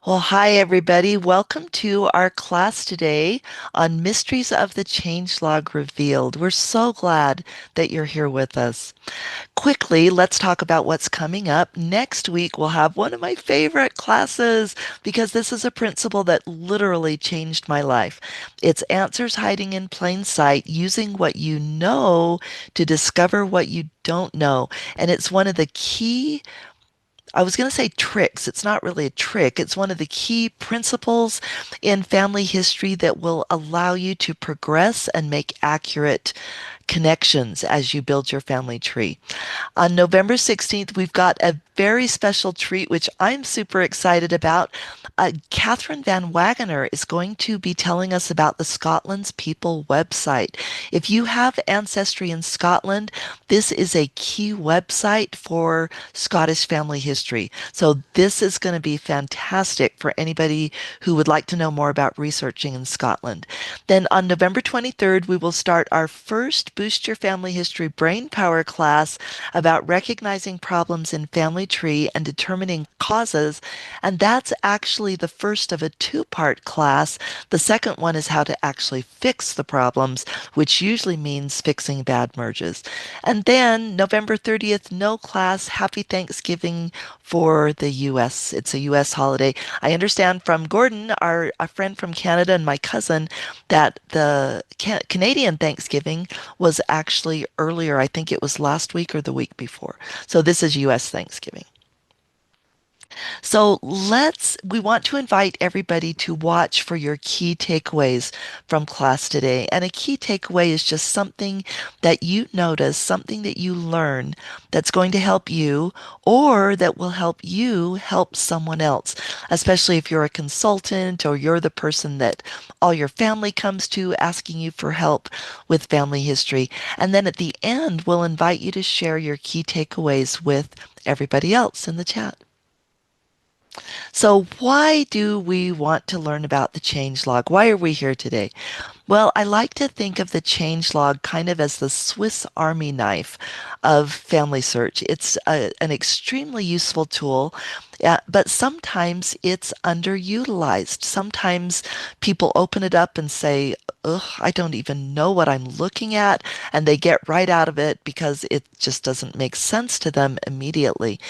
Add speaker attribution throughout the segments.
Speaker 1: Well, hi everybody. Welcome to our class today on Mysteries of the Changelog Revealed. We're so glad that you're here with us. Quickly, let's talk about what's coming up. Next week, we'll have one of my favorite classes because this is a principle that literally changed my life. It's answers hiding in plain sight, using what you know to discover what you don't know. And it's one of the key I was going to say tricks. It's not really a trick. It's one of the key principles in family history that will allow you to progress and make accurate connections as you build your family tree. On November 16th, we've got a very special treat, which I'm super excited about. Kathryn Van Wagener is going to be telling us about the Scotland's People website. If you have ancestry in Scotland, this is a key website for Scottish family history. So this is going to be fantastic for anybody who would like to know more about researching in Scotland. Then on November 23rd, we will start our first Boost Your Family History Brain Power class about recognizing problems in family tree and determining causes. And that's actually the first of a two-part class. The second one is how to actually fix the problems, which usually means fixing bad merges. And then November 30th, no class. Happy Thanksgiving for the US. It's a US holiday. I understand from Gordon, our a friend from Canada, and my cousin, that the Canadian Thanksgiving was actually earlier. I think it was last week or the week before. So this is US Thanksgiving. So we want to invite everybody to watch for your key takeaways from class today. And a key takeaway is just something that you notice, something that you learn that's going to help you or that will help you help someone else, especially if you're a consultant or you're the person that all your family comes to asking you for help with family history. And then at the end, we'll invite you to share your key takeaways with everybody else in the chat. So, why do we want to learn about the change log? Why are we here today? Well, I like to think of the change log kind of as the Swiss Army knife of family search. It's an extremely useful tool, but sometimes it's underutilized. Sometimes people open it up and say, ugh, I don't even know what I'm looking at, and they get right out of it because it just doesn't make sense to them immediately.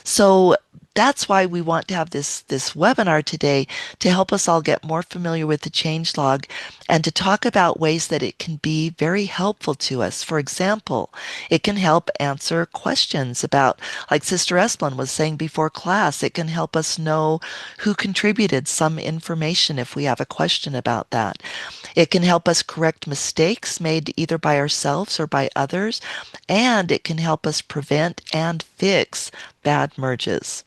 Speaker 1: So that's why we want to have this webinar today to help us all get more familiar with the changelog and to talk about ways that it can be very helpful to us. For example, it can help answer questions about, like Sister Esplin was saying before class, it can help us know who contributed some information if we have a question about that. It can help us correct mistakes made either by ourselves or by others, and it can help us prevent and fix bad merges.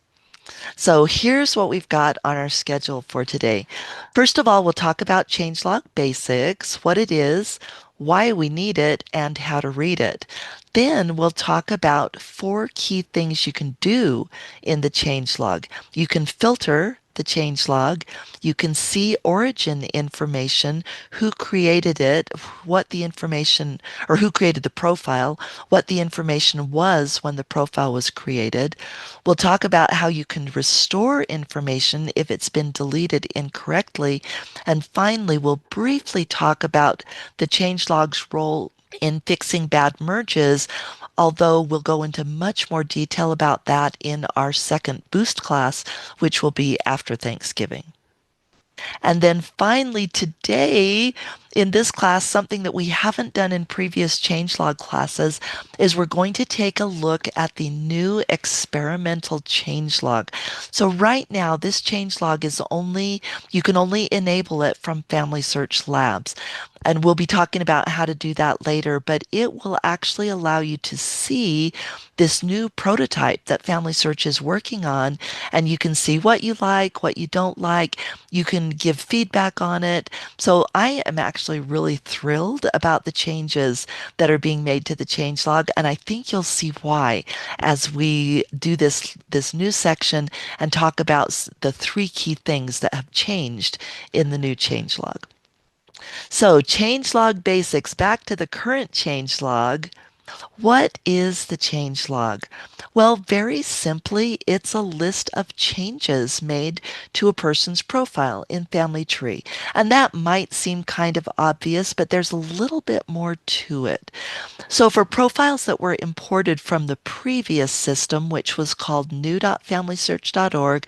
Speaker 1: So here's what we've got on our schedule for today. First of all, we'll talk about changelog basics, what it is, why we need it, and how to read it. Then we'll talk about four key things you can do in the changelog. You can filter the changelog. You can see origin information, who created it, what the information, or who created the profile, what the information was when the profile was created. We'll talk about how you can restore information if it's been deleted incorrectly. And finally, we'll briefly talk about the changelog's role in fixing bad merges, although we'll go into much more detail about that in our second boost class, which will be after Thanksgiving. And then finally, today in this class, something that we haven't done in previous changelog classes is we're going to take a look at the new experimental changelog. So right now, this changelog is only, you can only enable it from Family Search Labs. And we'll be talking about how to do that later, but it will actually allow you to see this new prototype that Family Search is working on, and you can see what you like, what you don't like. You can give feedback on it. So I am actually really thrilled about the changes that are being made to the changelog, and I think you'll see why as we do this new section and talk about the three key things that have changed in the new changelog. So changelog basics, back to the current changelog. What is the change log? Well, very simply, it's a list of changes made to a person's profile in Family Tree. And that might seem kind of obvious, but there's a little bit more to it. So for profiles that were imported from the previous system, which was called new.familysearch.org,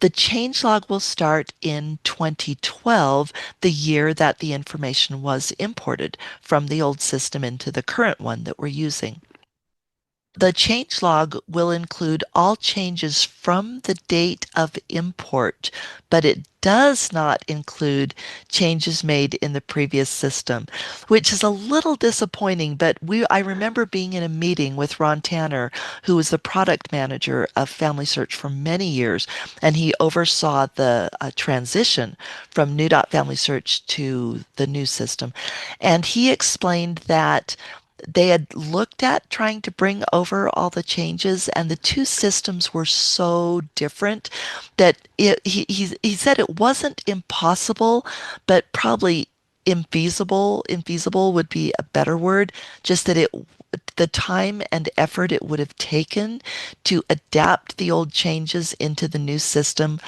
Speaker 1: the changelog will start in 2012, the year that the information was imported from the old system into the current one that we're using. The changelog will include all changes from the date of import, but it does not include changes made in the previous system, which is a little disappointing. But I remember being in a meeting with Ron Tanner, who was the product manager of Family Search for many years, and he oversaw the transition from new Family Search to the new system. And he explained that they had looked at trying to bring over all the changes, and the two systems were so different that he said it wasn't impossible, but probably infeasible. Infeasible would be a better word, just that the time and effort it would have taken to adapt the old changes into the new system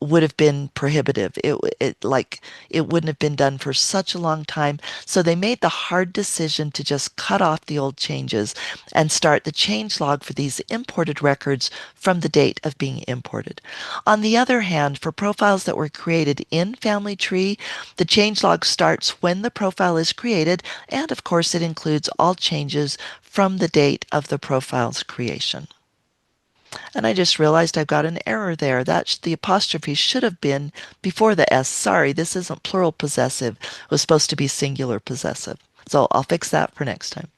Speaker 1: would have been prohibitive. It wouldn't have been done for such a long time. So they made the hard decision to just cut off the old changes and start the change log for these imported records from the date of being imported. On the other hand, for profiles that were created in Family Tree, the change log starts when the profile is created, and of course it includes all changes from the date of the profile's creation. And I just realized I've got an error there. The apostrophe should have been before the S. Sorry, this isn't plural possessive. It was supposed to be singular possessive. So I'll fix that for next time.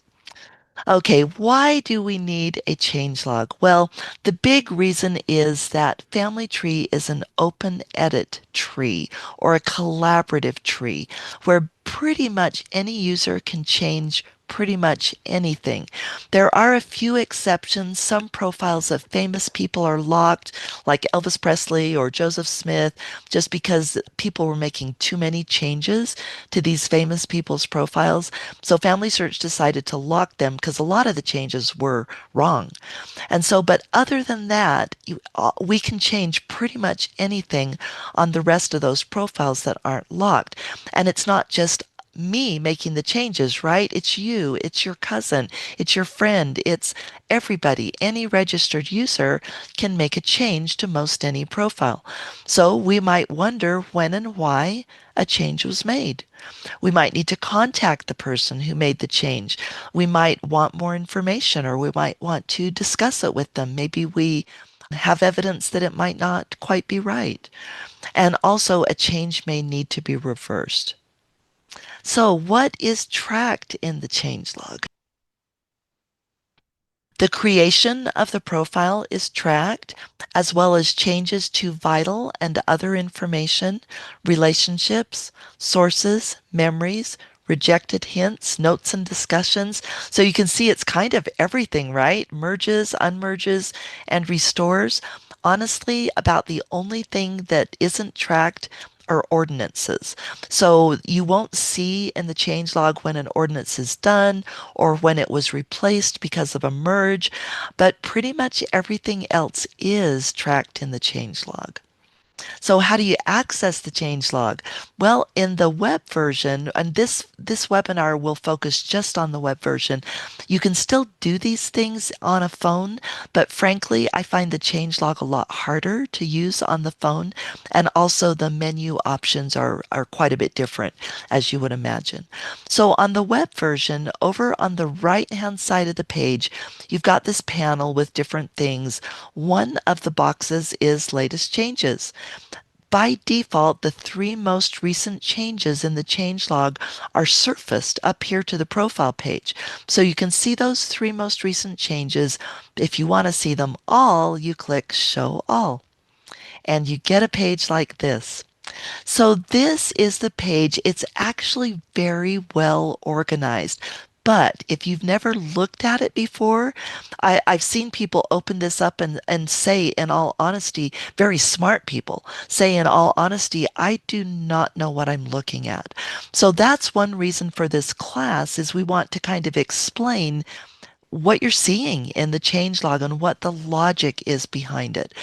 Speaker 1: Okay, why do we need a changelog? Well, the big reason is that Family Tree is an open edit tree or a collaborative tree where pretty much any user can change pretty much anything. There are a few exceptions. Some profiles of famous people are locked, like Elvis Presley or Joseph Smith, just because people were making too many changes to these famous people's profiles. So Family Search decided to lock them because a lot of the changes were wrong. And so, but other than that, we can change pretty much anything on the rest of those profiles that aren't locked. And it's not just me making the changes, right? It's you, it's your cousin, it's your friend, it's everybody. Any registered user can make a change to most any profile. So we might wonder when and why a change was made. We might need to contact the person who made the change. We might want more information, or we might want to discuss it with them. Maybe we have evidence that it might not quite be right. And also, a change may need to be reversed. So, what is tracked in the changelog? The creation of the profile is tracked, as well as changes to vital and other information, relationships, sources, memories, rejected hints, notes, and discussions. So you can see it's kind of everything, right? Merges, unmerges, and restores. Honestly, about the only thing that isn't tracked are ordinances. So you won't see in the changelog when an ordinance is done or when it was replaced because of a merge, but pretty much everything else is tracked in the changelog. So how do you access the changelog? Well, in the web version, and this webinar will focus just on the web version, you can still do these things on a phone, but frankly, I find the changelog a lot harder to use on the phone, and also the menu options are quite a bit different, as you would imagine. So on the web version, over on the right-hand side of the page, you've got this panel with different things. One of the boxes is latest changes. By default, the three most recent changes in the changelog are surfaced up here to the profile page. So you can see those three most recent changes. If you want to see them all, you click Show All, and you get a page like this. So this is the page. It's actually very well organized. But if you've never looked at it before, I've seen people open this up and say, in all honesty, very smart people say, in all honesty, I do not know what I'm looking at. So that's one reason for this class is we want to kind of explain what you're seeing in the changelog and what the logic is behind it.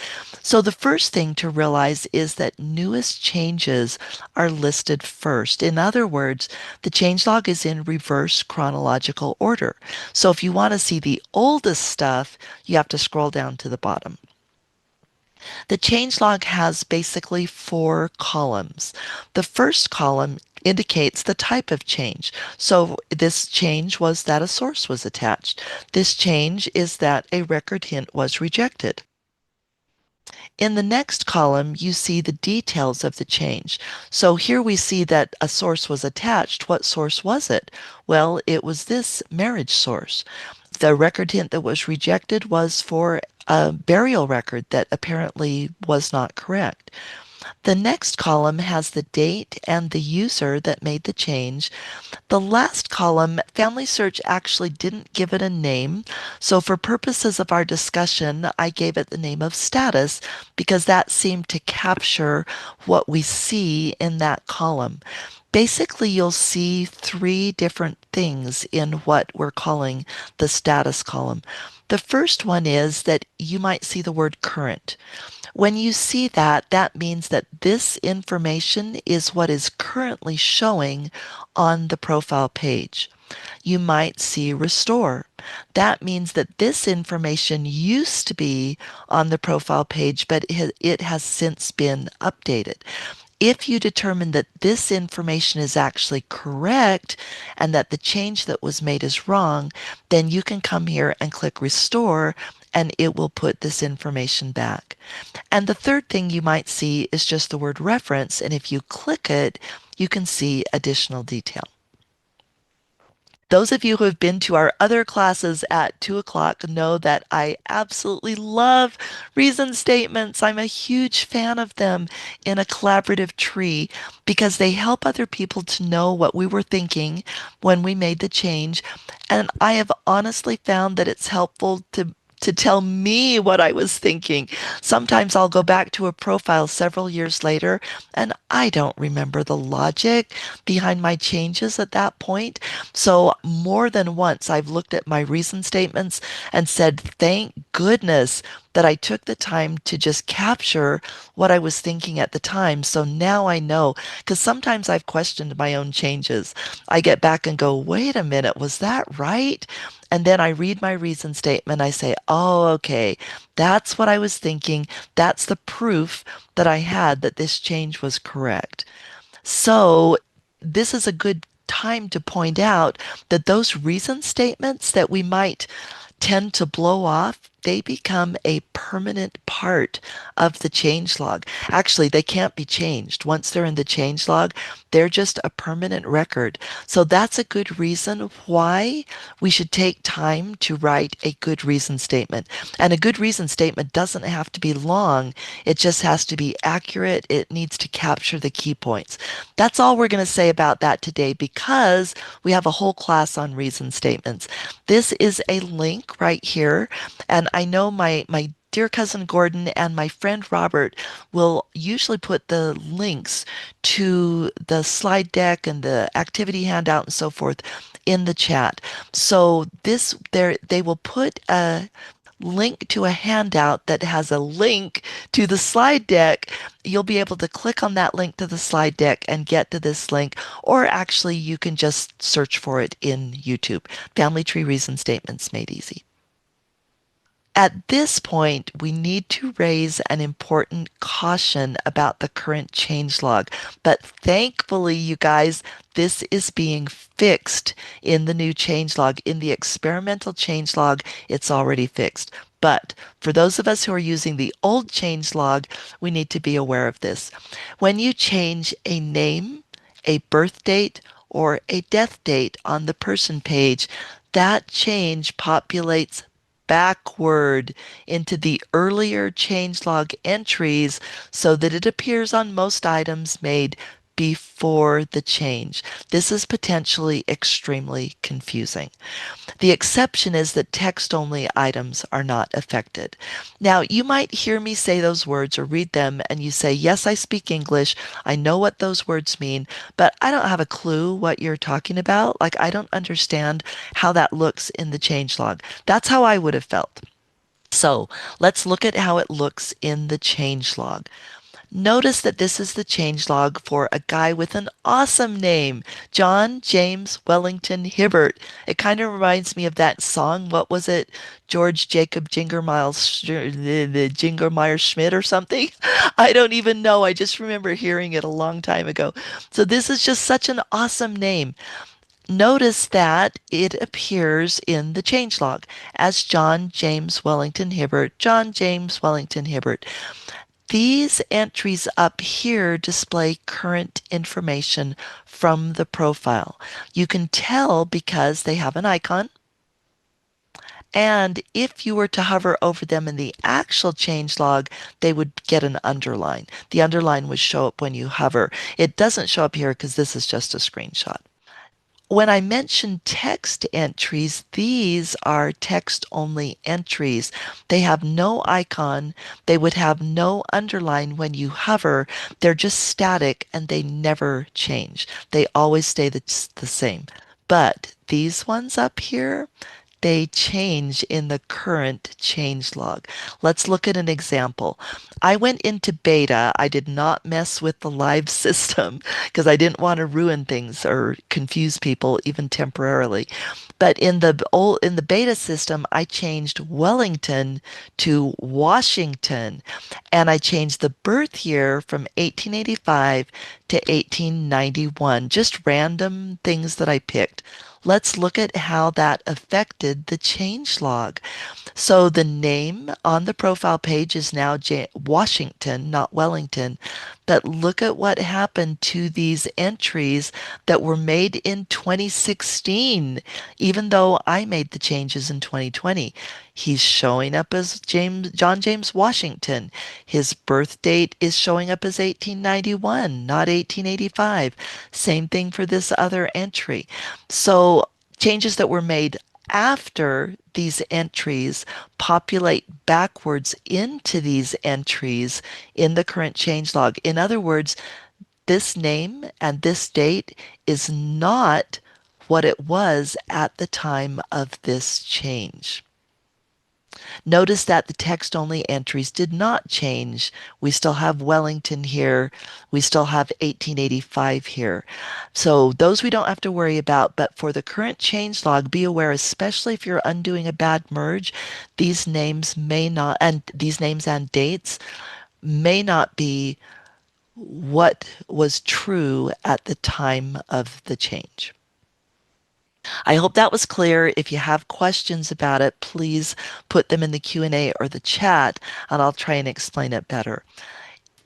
Speaker 1: So the first thing to realize is that newest changes are listed first. In other words, the changelog is in reverse chronological order. So if you want to see the oldest stuff, you have to scroll down to the bottom. The changelog has basically four columns. The first column indicates the type of change. So this change was that a source was attached. This change is that a record hint was rejected. In the next column, you see the details of the change. So here we see that a source was attached. What source was it? Well, it was this marriage source. The record hint that was rejected was for a burial record that apparently was not correct. The next column has the date and the user that made the change. The last column, FamilySearch actually didn't give it a name. So for purposes of our discussion, I gave it the name of status because that seemed to capture what we see in that column. Basically, you'll see three different things in what we're calling the status column. The first one is that you might see the word current. When you see that, that means that this information is what is currently showing on the profile page. You might see restore. That means that this information used to be on the profile page, but it has since been updated. If you determine that this information is actually correct and that the change that was made is wrong, then you can come here and click restore and it will put this information back. And the third thing you might see is just the word reference. And if you click it, you can see additional detail. Those of you who have been to our other classes at 2 o'clock know that I absolutely love reason statements. I'm a huge fan of them in a collaborative tree because they help other people to know what we were thinking when we made the change. And I have honestly found that it's helpful to tell me what I was thinking. Sometimes I'll go back to a profile several years later and I don't remember the logic behind my changes at that point. So more than once I've looked at my reason statements and said, thank goodness that I took the time to just capture what I was thinking at the time. So now I know, because sometimes I've questioned my own changes. I get back and go, wait a minute, was that right? And then I read my reason statement. I say, oh, okay, that's what I was thinking. That's the proof that I had that this change was correct. So this is a good time to point out that those reason statements that we might tend to blow off, they become a permanent part of the changelog. Actually, they can't be changed. Once they're in the changelog, they're just a permanent record. So that's a good reason why we should take time to write a good reason statement. And a good reason statement doesn't have to be long. It just has to be accurate. It needs to capture the key points. That's all we're going to say about that today because we have a whole class on reason statements. This is a link right here. And I know my dear cousin Gordon and my friend Robert will usually put the links to the slide deck and the activity handout and so forth in the chat. So this there they will put a link to a handout that has a link to the slide deck. You'll be able to click on that link to the slide deck and get to this link, or actually you can just search for it in YouTube. Family Tree Reason Statements Made Easy. At this point, we need to raise an important caution about the current changelog. But thankfully, you guys, this is being fixed in the new changelog. In the experimental changelog, it's already fixed. But for those of us who are using the old changelog, we need to be aware of this. When you change a name, a birth date, or a death date on the person page, that change populates backward into the earlier changelog entries so that it appears on most items made before the change. This is potentially extremely confusing. The exception is that text-only items are not affected. Now, you might hear me say those words or read them and you say, yes, I speak English. I know what those words mean, but I don't have a clue what you're talking about. Like, I don't understand how that looks in the changelog. That's how I would have felt. So let's look at how it looks in the changelog. Notice that this is the changelog for a guy with an awesome name, John James Wellington Hibbert. It kind of reminds me of that song. What was it? George Jacob the Jingermeyer Schmidt or something? I don't even know. I just remember hearing it a long time ago. So this is just such an awesome name. Notice that it appears in the changelog as John James Wellington Hibbert, John James Wellington Hibbert. These entries up here display current information from the profile. You can tell because they have an icon. And if you were to hover over them in the actual changelog, they would get an underline. The underline would show up when you hover. It doesn't show up here because this is just a screenshot. When I mention text entries, these are text-only entries. They have no icon. They would have no underline when you hover. They're just static and they never change. They always stay the same. But these ones up here, they change in the current changelog. Let's look at an example. I went into beta. I did not mess with the live system because I didn't want to ruin things or confuse people even temporarily. But in the beta system, I changed Wellington to Washington, and I changed the birth year from 1885 to 1891. Just random things that I picked. Let's look at how that affected the changelog. So the name on the profile page is now Washington, not Wellington. But look at what happened to these entries that were made in 2016, even though I made the changes in 2020. He's showing up as John James Washington. His birth date is showing up as 1891, not 1885. Same thing for this other entry. So changes that were made after these entries populate backwards into these entries in the current changelog. In other words, this name and this date is not what it was at the time of this change. Notice that the text-only entries did not change. We still have Wellington here. We still have 1885 here. So those we don't have to worry about, but for the current changelog, be aware, especially if you're undoing a bad merge, these names and dates may not be what was true at the time of the change. I hope that was clear. If you have questions about it, please put them in the Q&A or the chat, and I'll try and explain it better.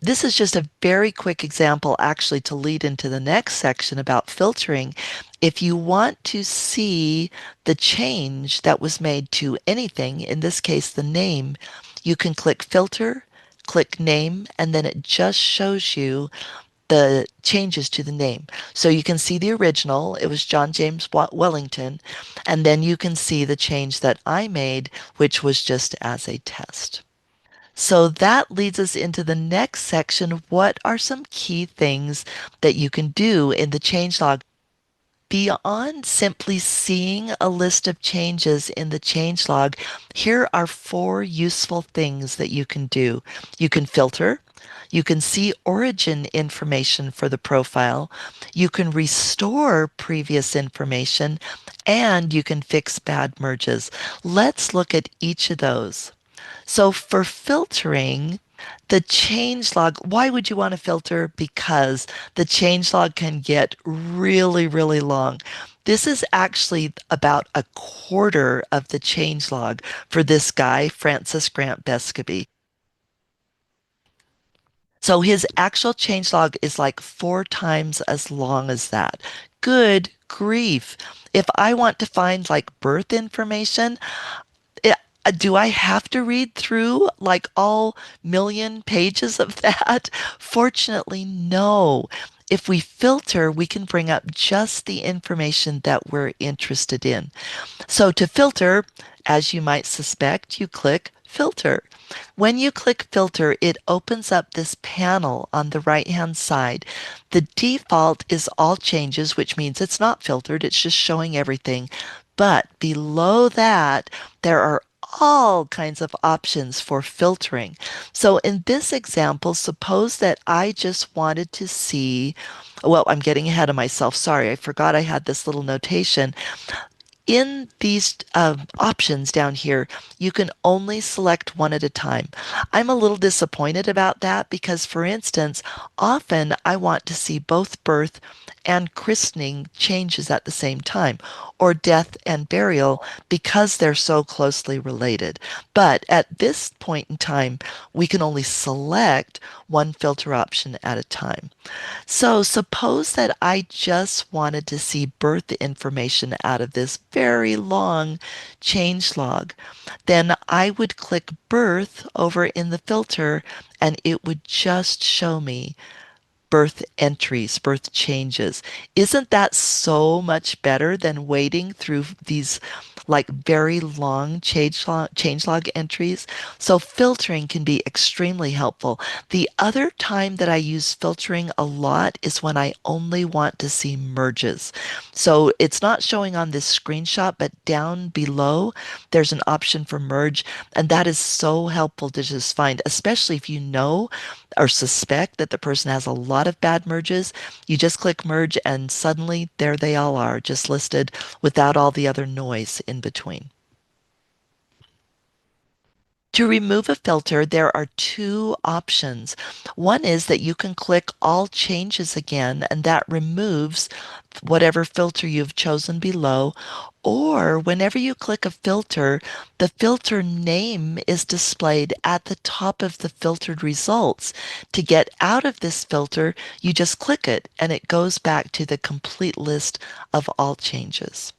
Speaker 1: This is just a very quick example, actually, to lead into the next section about filtering. If you want to see the change that was made to anything, in this case, the name, you can click Filter, click Name, and then it just shows you the changes to the name. So you can see the original, it was John James Wellington, and then you can see the change that I made, which was just as a test. So that leads us into the next section. What are some key things that you can do in the changelog? Beyond simply seeing a list of changes in the changelog, here are 4 useful things that you can do. You can filter. You can see origin information for the profile. You can restore previous information, and you can fix bad merges. Let's look at each of those. So for filtering, the changelog, why would you want to filter? Because the changelog can get really, really long. This is actually about a quarter of the changelog for this guy, Francis Grant Bescovy. So his actual changelog is like 4 times as long as that. Good grief. If I want to find like birth information, it, do I have to read through like all million pages of that? Fortunately, no. If we filter, we can bring up just the information that we're interested in. So to filter, as you might suspect, you click Filter. When you click Filter, it opens up this panel on the right-hand side. The default is All Changes, which means it's not filtered, it's just showing everything. But below that, there are all kinds of options for filtering. So in this example, suppose that I just wanted to see, well, I'm getting ahead of myself. Sorry, I forgot I had this little notation. In these options down here, you can only select one at a time. I'm a little disappointed about that because, for instance, often I want to see both birth and christening changes at the same time, or death and burial because they're so closely related. But at this point in time, we can only select one filter option at a time. So suppose that I just wanted to see birth information out of this very long change log. Then I would click birth over in the filter and it would just show me birth entries, birth changes. Isn't that so much better than wading through these like very long change log entries? So filtering can be extremely helpful. The other time that I use filtering a lot is when I only want to see merges. So it's not showing on this screenshot, but down below, there's an option for merge. And that is so helpful to just find, especially if you know or suspect that the person has a lot of bad merges, you just click merge and suddenly there they all are, just listed without all the other noise in between. To remove a filter, there are two options. One is that you can click All Changes again, and that removes whatever filter you've chosen below. Or whenever you click a filter, the filter name is displayed at the top of the filtered results. To get out of this filter, you just click it, and it goes back to the complete list of all changes.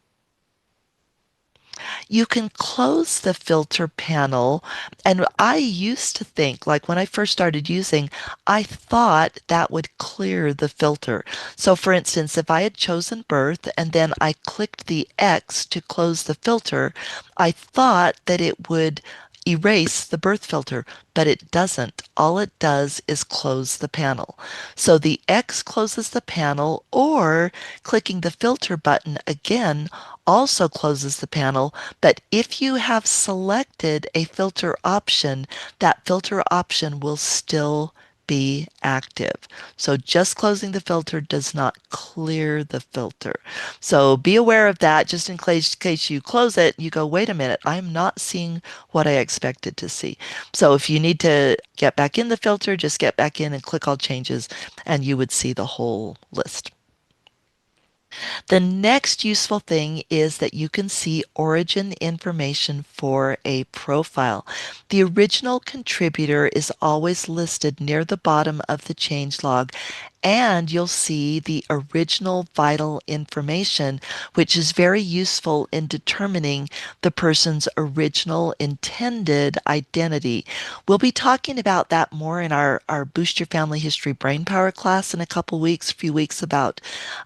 Speaker 1: You can close the filter panel. And I used to think, like when I first started using, I thought that would clear the filter. So for instance, if I had chosen birth and then I clicked the X to close the filter, I thought that it would erase the birth filter, but it doesn't. All it does is close the panel. So the X closes the panel, or clicking the filter button again also closes the panel. But if you have selected a filter option, that filter option will still be active. So just closing the filter does not clear the filter. So be aware of that just in case you close it, you go, wait a minute, I'm not seeing what I expected to see. So if you need to get back in the filter, just get back in and click all changes and you would see the whole list. The next useful thing is that you can see origin information for a profile. The original contributor is always listed near the bottom of the changelog, and you'll see the original vital information, which is very useful in determining the person's original intended identity. We'll be talking about that more in our Boost Your Family History Brainpower class in a few weeks about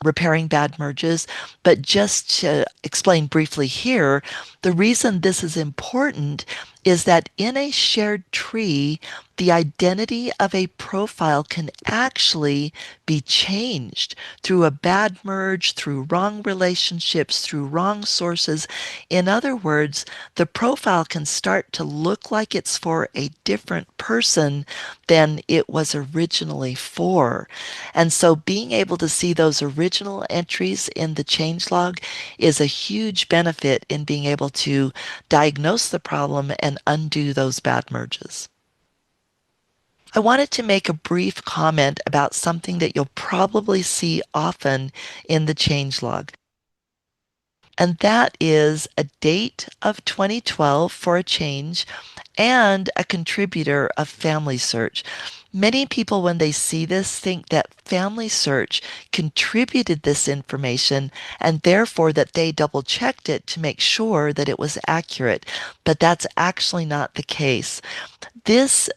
Speaker 1: repairing bad merges. But just to explain briefly here, the reason this is important is that in a shared tree, the identity of a profile can actually be changed through a bad merge, through wrong relationships, through wrong sources. In other words, the profile can start to look like it's for a different person than it was originally for. And so being able to see those original entries in the changelog is a huge benefit in being able to diagnose the problem and undo those bad merges. I wanted to make a brief comment about something that you'll probably see often in the changelog, and that is a date of 2012 for a change and a contributor of FamilySearch. Many people, when they see this, think that FamilySearch contributed this information and therefore that they double checked it to make sure that it was accurate. But that's actually not the case. This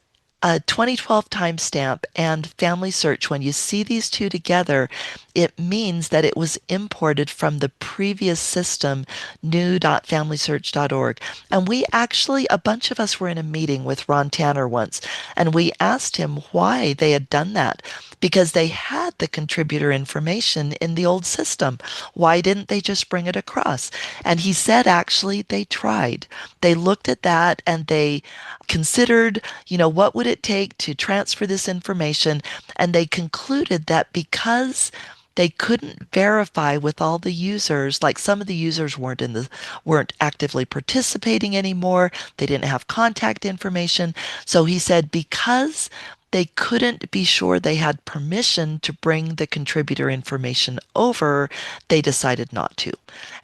Speaker 1: a 2012 timestamp and Family Search, when you see these two together, it means that it was imported from the previous system, new.familysearch.org. And we actually, a bunch of us were in a meeting with Ron Tanner once, and we asked him why they had done that. Because they had the contributor information in the old system. Why didn't they just bring it across? And he said, actually, they tried. They looked at that and they considered, what would it take to transfer this information? And they concluded that because they couldn't verify with all the users, like some of the users weren't actively participating anymore, they didn't have contact information. So he said because they couldn't be sure they had permission to bring the contributor information over, they decided not to.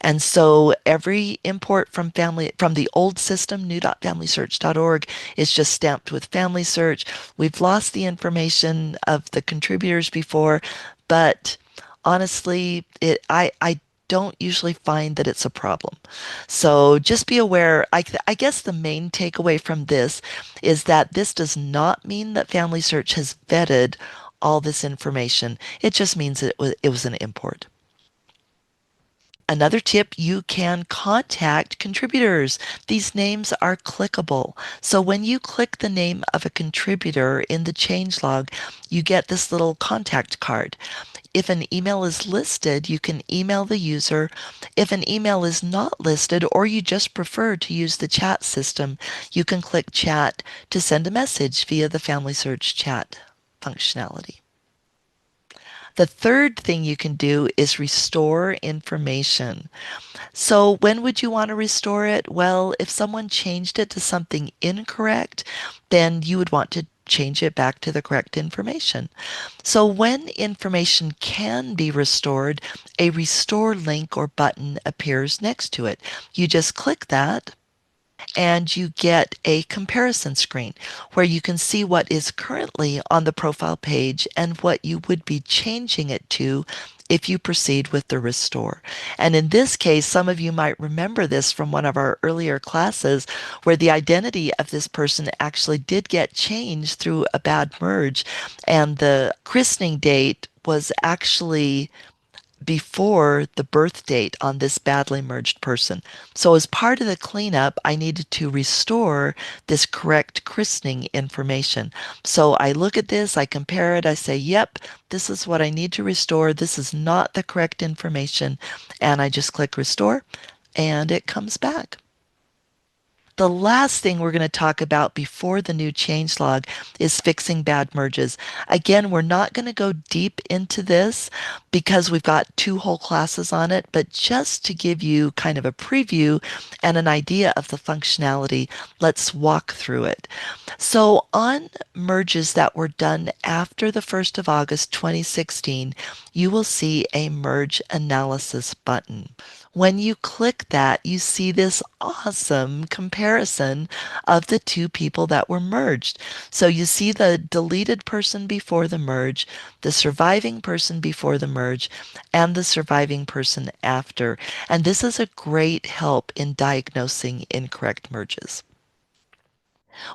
Speaker 1: And so every import from the old system, new.familysearch.org, is just stamped with Family Search. We've lost the information of the contributors before, but honestly, I don't usually find that it's a problem. So just be aware. I guess the main takeaway from this is that this does not mean that Family Search has vetted all this information. It just means it was an import. Another tip, you can contact contributors. These names are clickable. So when you click the name of a contributor in the changelog, you get this little contact card. If an email is listed, you can email the user. If an email is not listed, or you just prefer to use the chat system, you can click chat to send a message via the Family Search chat functionality. The third thing you can do is restore information. So when would you want to restore it? Well, if someone changed it to something incorrect, then you would want to change it back to the correct information. So when information can be restored, a restore link or button appears next to it. You just click that and you get a comparison screen where you can see what is currently on the profile page and what you would be changing it to if you proceed with the restore. And in this case, some of you might remember this from one of our earlier classes where the identity of this person actually did get changed through a bad merge, and the christening date was actually before the birth date on this badly merged person. So, as part of the cleanup, I needed to restore this correct christening information. So, I look at this, I compare it, I say, yep, this is what I need to restore. This is not the correct information. And I just click restore, and it comes back. The last thing we're going to talk about before the new changelog is fixing bad merges. Again, we're not going to go deep into this because we've got two whole classes on it, but just to give you kind of a preview and an idea of the functionality, let's walk through it. So on merges that were done after the 1st of August 2016, you will see a merge analysis button. When you click that, you see this awesome comparison of the two people that were merged. So you see the deleted person before the merge, the surviving person before the merge, and the surviving person after. And this is a great help in diagnosing incorrect merges.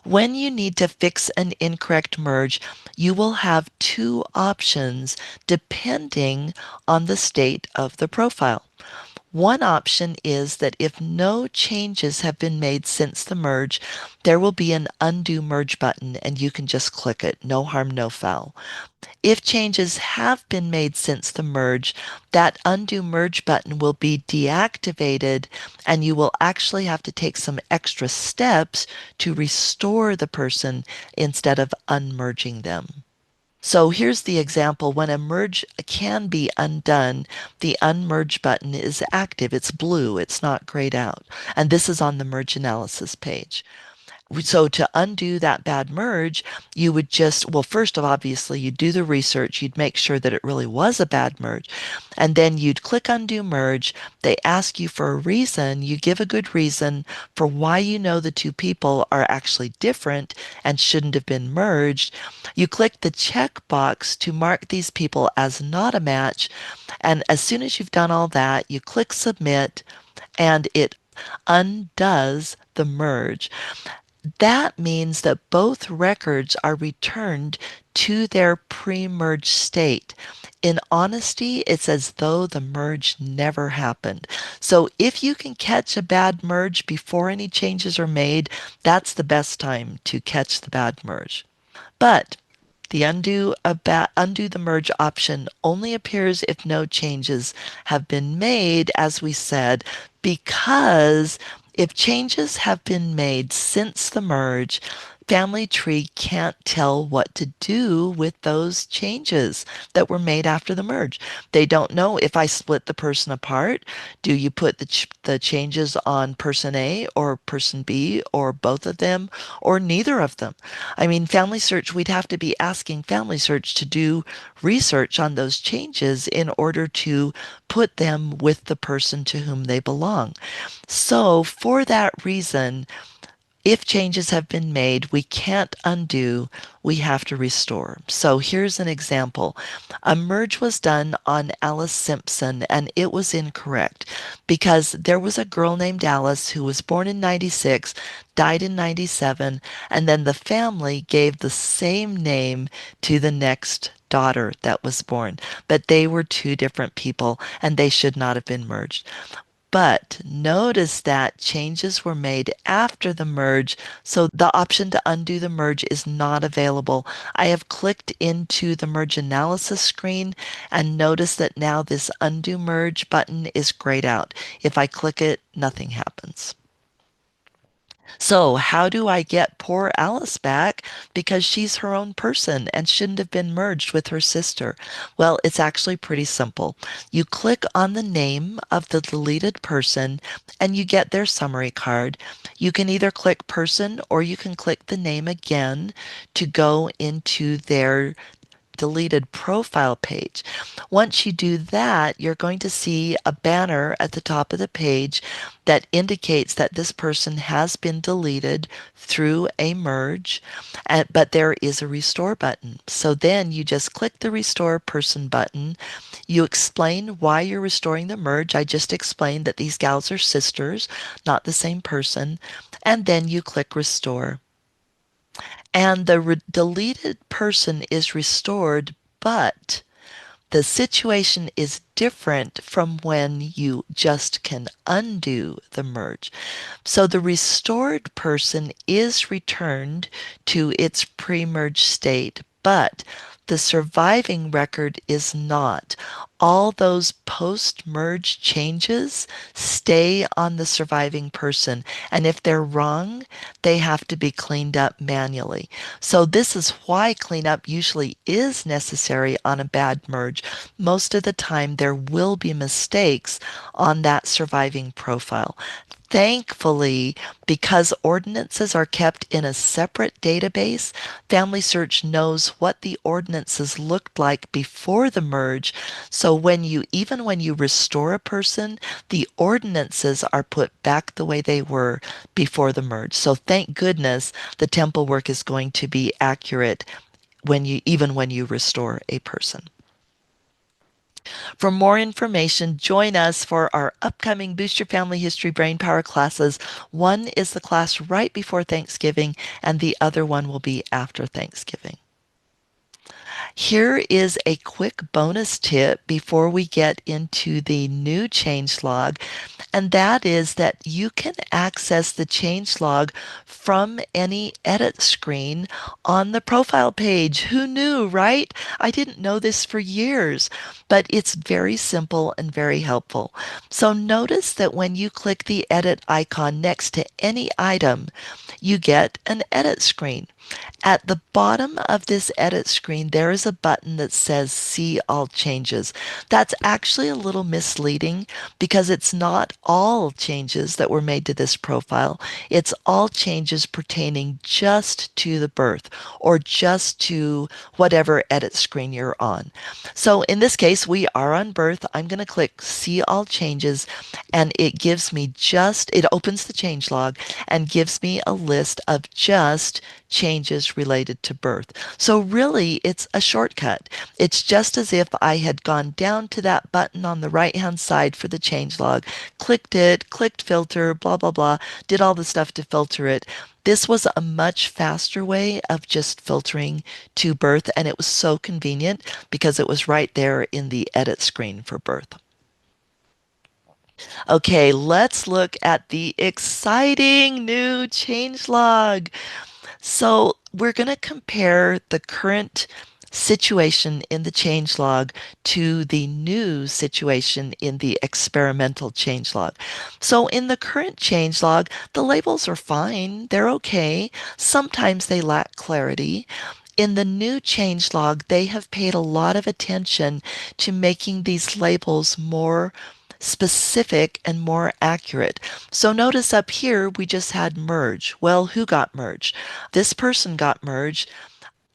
Speaker 1: When you need to fix an incorrect merge, you will have two options depending on the state of the profile. One option is that if no changes have been made since the merge, there will be an undo merge button and you can just click it. No harm, no foul. If changes have been made since the merge, that undo merge button will be deactivated and you will actually have to take some extra steps to restore the person instead of unmerging them. So here's the example. When a merge can be undone, the unmerge button is active. It's blue. It's not grayed out. And this is on the merge analysis page. So to undo that bad merge, you would just, well, first of all, obviously, you'd do the research. You'd make sure that it really was a bad merge. And then you'd click undo merge. They ask you for a reason. You give a good reason for why you know the two people are actually different and shouldn't have been merged. You click the check box to mark these people as not a match. And as soon as you've done all that, you click submit and it undoes the merge. That means that both records are returned to their pre-merge state. In honesty, it's as though the merge never happened. So if you can catch a bad merge before any changes are made, that's the best time to catch the bad merge. But the undo the merge option only appears if no changes have been made, as we said, because if changes have been made since the merge, Family Tree can't tell what to do with those changes that were made after the merge. They don't know if I split the person apart. Do you put the changes on person A or person B or both of them or neither of them? I mean, Family Search, we'd have to be asking Family Search to do research on those changes in order to put them with the person to whom they belong. So, for that reason, if changes have been made, we can't undo, we have to restore. So here's an example. A merge was done on Alice Simpson and it was incorrect because there was a girl named Alice who was born in 96, died in 97, and then the family gave the same name to the next daughter that was born. But they were two different people and they should not have been merged. But notice that changes were made after the merge, so the option to undo the merge is not available. I have clicked into the merge analysis screen and notice that now this undo merge button is grayed out. If I click it, nothing happens. So, how do I get poor Alice back? Because she's her own person and shouldn't have been merged with her sister. Well, it's actually pretty simple. You click on the name of the deleted person and you get their summary card. You can either click person or you can click the name again to go into their deleted profile page. Once you do that, you're going to see a banner at the top of the page that indicates that this person has been deleted through a merge, but there is a restore button. So then you just click the restore person button. You explain why you're restoring the merge. I just explained that these gals are sisters, not the same person. And then you click restore and the deleted person is restored, but the situation is different from when you just can undo the merge. So the restored person is returned to its pre-merge state, but the surviving record is not. All those post-merge changes stay on the surviving person, and if they're wrong, they have to be cleaned up manually. So this is why cleanup usually is necessary on a bad merge. Most of the time, there will be mistakes on that surviving profile. Thankfully, because ordinances are kept in a separate database, Family Search knows what the ordinances looked like before the merge. So even when you restore a person, the ordinances are put back the way they were before the merge. So thank goodness the temple work is going to be accurate even when you restore a person. For more information, join us for our upcoming Boost Your Family History Brain Power classes. One is the class right before Thanksgiving, and the other one will be after Thanksgiving. Here is a quick bonus tip before we get into the new changelog, and that is that you can access the changelog from any edit screen on the profile page. Who knew, right? I didn't know this for years, but it's very simple and very helpful. So notice that when you click the edit icon next to any item, you get an edit screen. At the bottom of this edit screen, there is a button that says See All Changes. That's actually a little misleading because it's not all changes that were made to this profile. It's all changes pertaining just to the birth or just to whatever edit screen you're on. So in this case, we are on birth. I'm going to click See All Changes and it opens the changelog and gives me a list of just changes related to birth. So really, it's a shortcut. It's just as if I had gone down to that button on the right-hand side for the changelog, clicked it, clicked filter, blah, blah, blah, did all the stuff to filter it. This was a much faster way of just filtering to birth, and it was so convenient because it was right there in the edit screen for birth. Okay, let's look at the exciting new changelog. So we're going to compare the current situation in the changelog to the new situation in the experimental changelog. So in the current changelog, the labels are fine, they're okay. Sometimes they lack clarity. In the new changelog, they have paid a lot of attention to making these labels more specific and more accurate. So notice up here, we just had merge. Well, who got merged? This person got merged.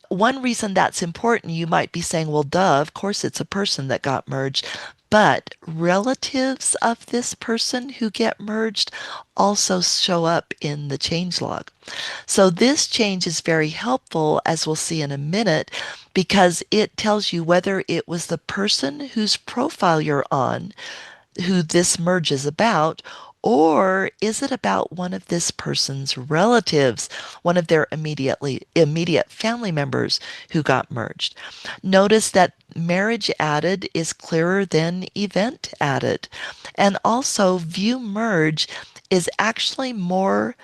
Speaker 1: One reason that's important, you might be saying, well, duh, of course it's a person that got merged. But relatives of this person who get merged also show up in the changelog. So this change is very helpful, as we'll see in a minute, because it tells you whether it was the person whose profile you're on who this merge is about, or is it about one of this person's relatives, one of their immediate family members who got merged? Notice that marriage added is clearer than event added. And also view merge is actually more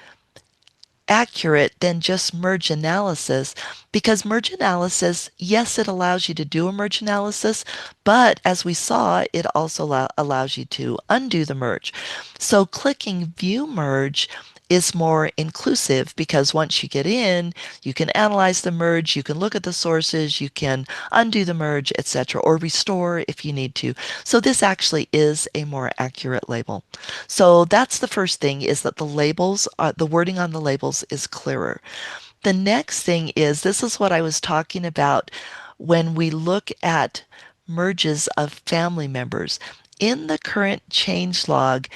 Speaker 1: accurate than just merge analysis, because merge analysis, yes, it allows you to do a merge analysis, but as we saw, it also allows you to undo the merge. So clicking view merge is more inclusive because once you get in, you can analyze the merge, you can look at the sources, you can undo the merge, etc., or restore if you need to. So this actually is a more accurate label. So that's the first thing, is that the wording on the labels is clearer. The next thing is, this is what I was talking about when we look at merges of family members. In the current changelog,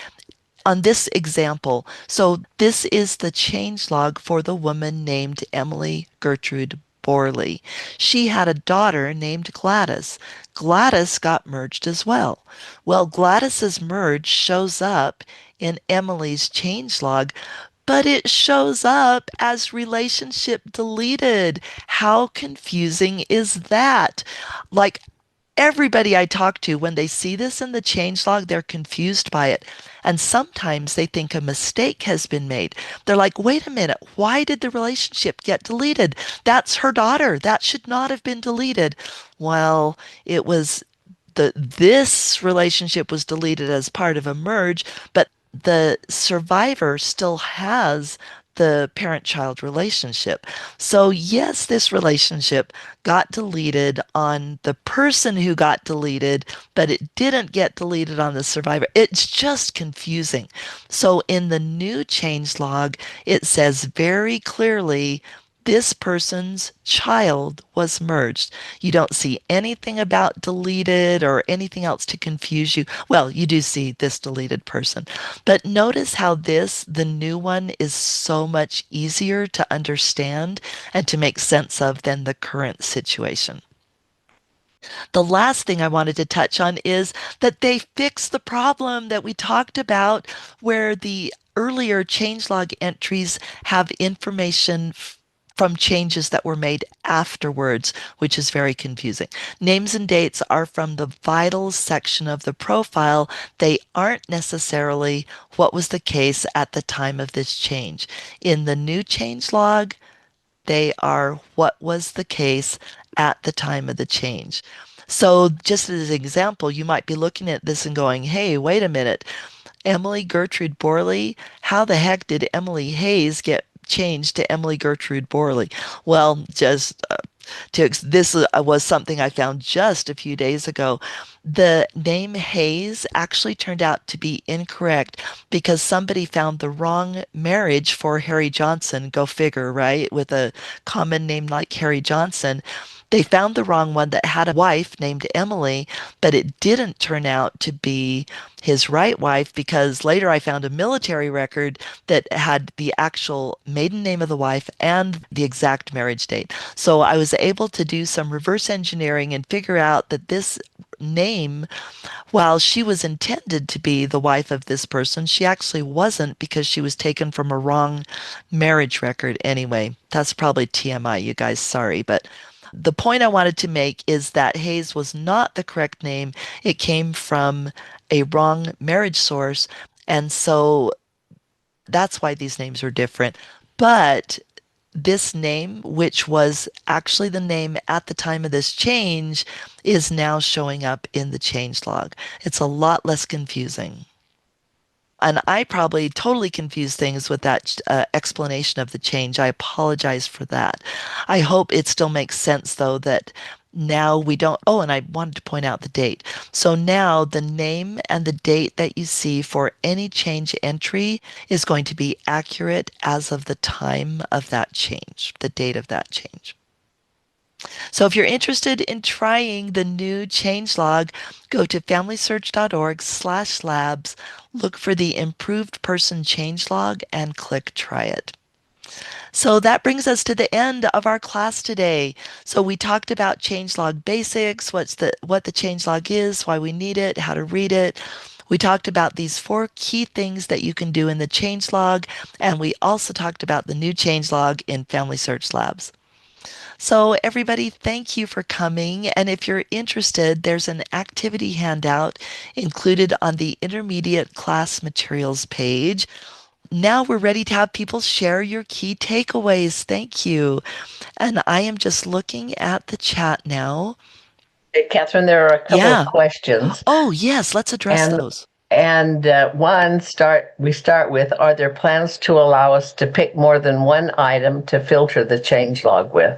Speaker 1: on this example, so this is the changelog for the woman named Emily Gertrude Borley. She had a daughter named Gladys. Gladys got merged as well. Well, Gladys's merge shows up in Emily's changelog, but it shows up as relationship deleted. How confusing is that? Like, everybody I talk to, when they see this in the changelog, they're confused by it. And sometimes they think a mistake has been made. They're like, wait a minute, why did the relationship get deleted? That's her daughter. That should not have been deleted. Well, it was this relationship was deleted as part of a merge, but the survivor still has the parent-child relationship. So yes, this relationship got deleted on the person who got deleted, but it didn't get deleted on the survivor. It's just confusing. So in the new changelog, it says very clearly this person's child was merged. You don't see anything about deleted or anything else to confuse you. Well, you do see this deleted person, but notice how the new one, is so much easier to understand and to make sense of than the current situation. The last thing I wanted to touch on is that they fixed the problem that we talked about, where the earlier changelog entries have information from changes that were made afterwards, which is very confusing. Names and dates are from the vitals section of the profile. They aren't necessarily what was the case at the time of this change. In the new changelog, they are what was the case at the time of the change. So, just as an example, you might be looking at this and going, hey, wait a minute. Emily Gertrude Borley, how the heck did Emily Hayes get changed to Emily Gertrude Borley? Well, just this was something I found just a few days ago. The name Hayes actually turned out to be incorrect because somebody found the wrong marriage for Harry Johnson. Go figure, right? With a common name like Harry Johnson. They found the wrong one that had a wife named Emily, but it didn't turn out to be his right wife because later I found a military record that had the actual maiden name of the wife and the exact marriage date. So I was able to do some reverse engineering and figure out that this name, while she was intended to be the wife of this person, she actually wasn't because she was taken from a wrong marriage record anyway. That's probably TMI, you guys. Sorry. But the point I wanted to make is that Hayes was not the correct name. It came from a wrong marriage source. And so that's why these names are different. But this name, which was actually the name at the time of this change, is now showing up in the change log. It's a lot less confusing. And I probably totally confused things with that explanation of the change. I apologize for that. I hope it still makes sense, though, that now we don't. Oh, and I wanted to point out the date. So now the name and the date that you see for any change entry is going to be accurate as of the time of that change, the date of that change. So if you're interested in trying the new changelog, go to familysearch.org/labs, look for the improved person changelog and click try it. So that brings us to the end of our class today. So we talked about changelog basics, what the changelog is, why we need it, how to read it. We talked about these 4 key things that you can do in the changelog, and we also talked about the new changelog in Family Search Labs. So, everybody, thank you for coming. And if you're interested, there's an activity handout included on the intermediate class materials page. Now we're ready to have people share your key takeaways. Thank you. And I am just looking at the chat now.
Speaker 2: Hey, Catherine, there are a couple of
Speaker 1: Yeah.
Speaker 2: questions,
Speaker 1: Oh, yes, let's address
Speaker 2: and
Speaker 1: those.
Speaker 2: we start with: Are there plans to allow us to pick more than one item to filter the changelog with?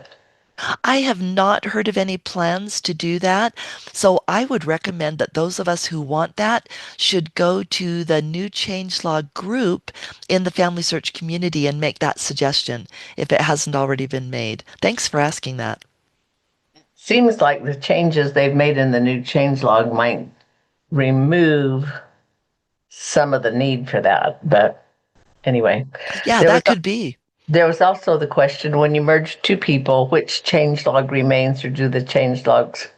Speaker 1: I have not heard of any plans to do that. So I would recommend that those of us who want that should go to the new changelog group in the Family Search community and make that suggestion if it hasn't already been made. Thanks for asking that.
Speaker 2: Seems like the changes they've made in the new changelog might remove some of the need for that. But anyway,
Speaker 1: Yeah,
Speaker 2: there was
Speaker 1: that could be.
Speaker 2: there was also the question: when you merge two people, which changelog remains, or do the changelogs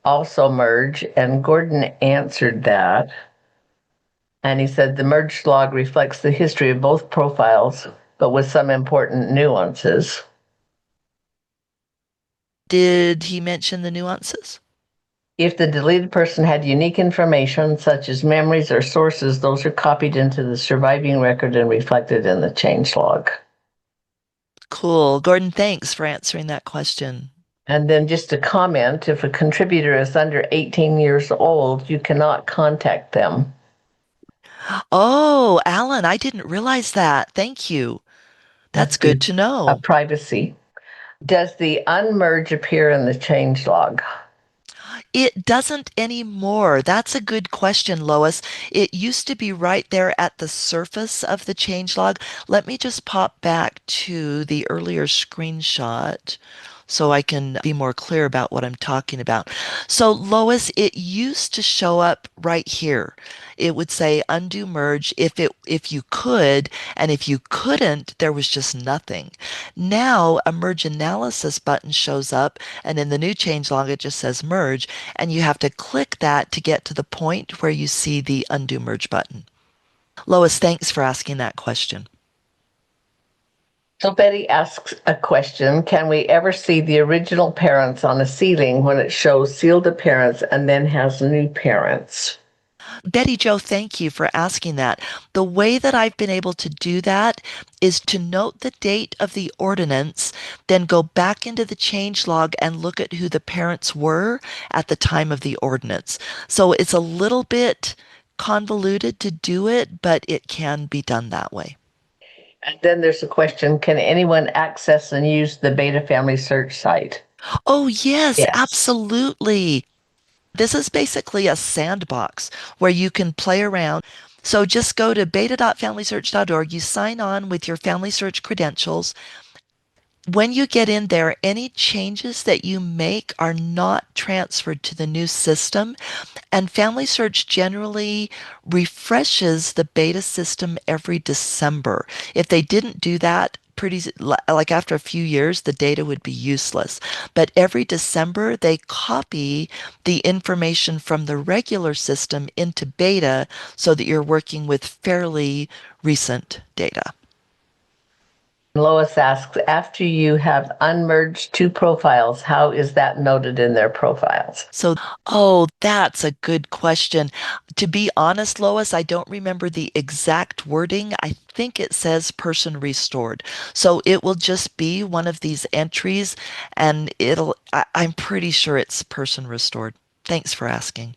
Speaker 2: also merge? And Gordon answered that. And he said the merged log reflects the history of both profiles, but with some important nuances.
Speaker 1: Did he mention the nuances?
Speaker 2: If the deleted person had unique information, such as memories or sources, those are copied into the surviving record and reflected in the change log.
Speaker 1: Cool. Gordon, thanks for answering that question.
Speaker 2: And then just a comment: if a contributor is under 18 years old, you cannot contact them.
Speaker 1: Oh, Alan, I didn't realize that. Thank you.
Speaker 2: That's
Speaker 1: That's good
Speaker 2: good.
Speaker 1: to
Speaker 2: A
Speaker 1: know.
Speaker 2: privacy. Does the unmerge appear in the change log?
Speaker 1: It doesn't anymore. That's a good question, Lois. It used to be right there at the surface of the changelog. Let me just pop back to the earlier screenshot so I can be more clear about what I'm talking about. So, Lois, it used to show up right here. It would say undo merge if you could, and if you couldn't, there was just nothing. Now, a merge analysis button shows up, and in the new changelog, it just says merge, and you have to click that to get to the point where you see the undo merge button. Lois, thanks for asking that question.
Speaker 2: So Betty asks a question: Can we ever see the original parents on a ceiling when it shows sealed appearance and then has new parents?
Speaker 1: Betty Jo, thank you for asking that. The way that I've been able to do that is to note the date of the ordinance, then go back into the change log and look at who the parents were at the time of the ordinance. So it's a little bit convoluted to do it, but it can be done that way.
Speaker 2: And then there's a question: Can anyone access and use the Beta Family Search site?
Speaker 1: Oh, yes,
Speaker 2: Yes.
Speaker 1: absolutely. This is basically a sandbox where you can play around. So just go to beta.familysearch.org, you sign on with your Family Search credentials, when you get in there, any changes that you make are not transferred to the new system. And Family Search generally refreshes the beta system every December. If they didn't do that, like after a few years, the data would be useless. But every December, they copy the information from the regular system into beta so that you're working with fairly recent data.
Speaker 2: Lois asks, after you have unmerged two profiles, how is that noted in their profiles?
Speaker 1: So, oh, that's a good question. To be honest, Lois, I don't remember the exact wording. I think it says person restored. So it will just be one of these entries and I'm pretty sure it's person restored. Thanks for asking.